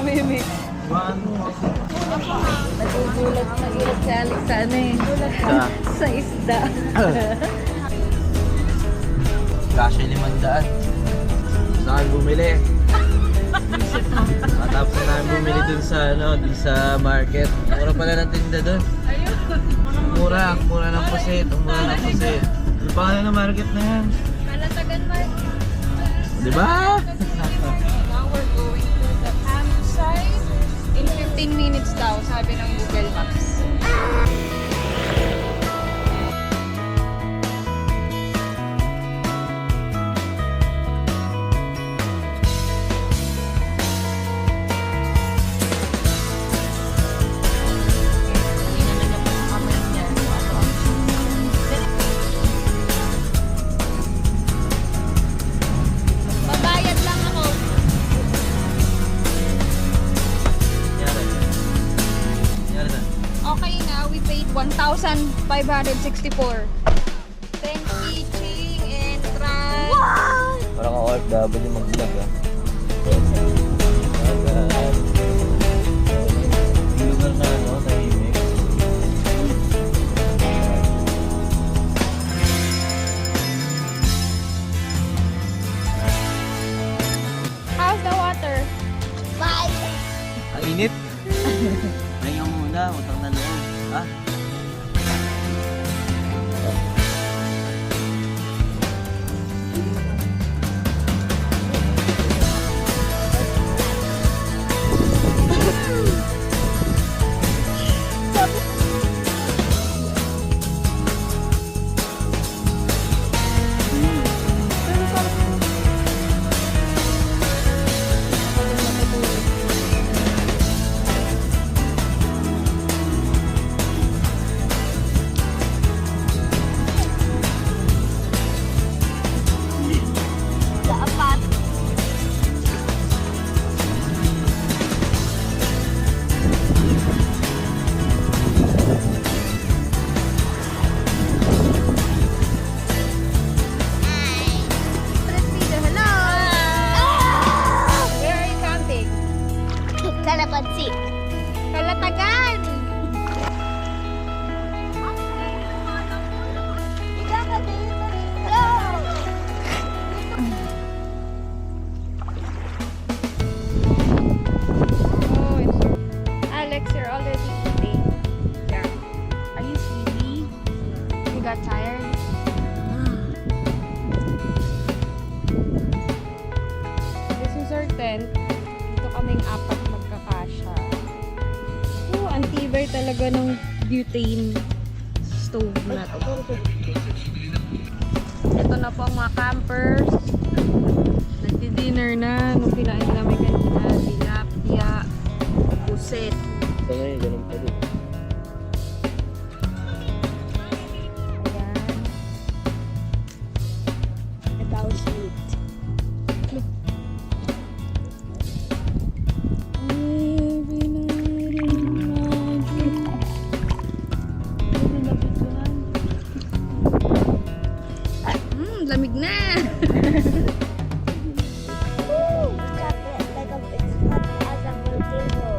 namimik. Nagugulat si Alex sa ano eh. Sa isda. Kasya 500. Saan bumili? Matapos na namin bumili dun sa dun sa market. Mura pala ng tinda dun. Mura ng pusit. Ang mura ng pusit. Ano pangalan ng market na yan? Malatagan Market. Diba? Now we're going to the campsite. In 15 minutes daw, sabi ng Google Maps. Babayad lang ako. Yan na. Okay na, we paid 1,564. Then teaching, entrance. What? Parang OFW mag-vlog ah. Lugar na tahimik. How's the water? Ang init. Ngayon muna, utang na loob. Ha? Kalapansi. Kalatagan! Oh, Alex, you're already eating. Yeah. Are you sleepy? You got tired? This is our tent. Dito kaming apat magkakasya. Oh, ang tibay talaga ng butane stove na to. Ito na po ang mga campers. Nagdi-dinner na. Nung kinain namin kanina, tilapia, puset. Ito na yun, ganun pa din. Ayan. Ito ang sweet. Lamig na! Woo! Chocolate like it's hot as a volcano.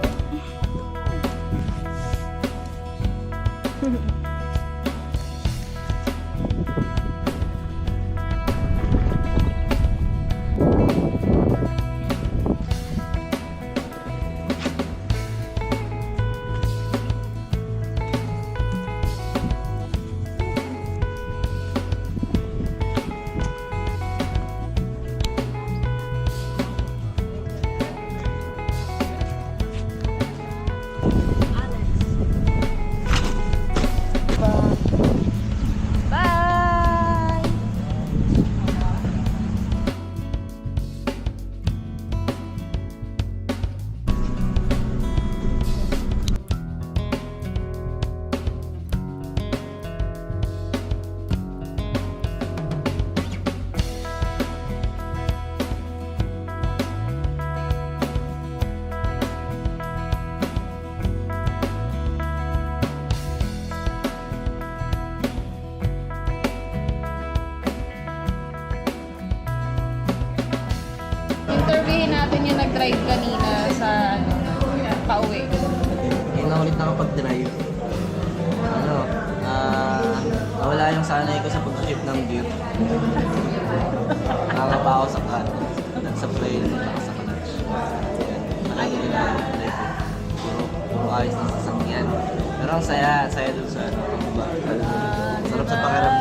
Bye! Interviewin natin yung nag-drive kanina sa ano, pauwi. Hindi na ulit nakapag-drive. Ano, nawala yung sanay ko sa pag-shift ng gear. Nakakapa ako sa clutch. Sa play, naka sa clutch. Ayan, marami din ako mag-drive. Puro ayos ng sasakyan. Pero ang saya dun sa ano, pambaba. Sarap sa pakiramdam.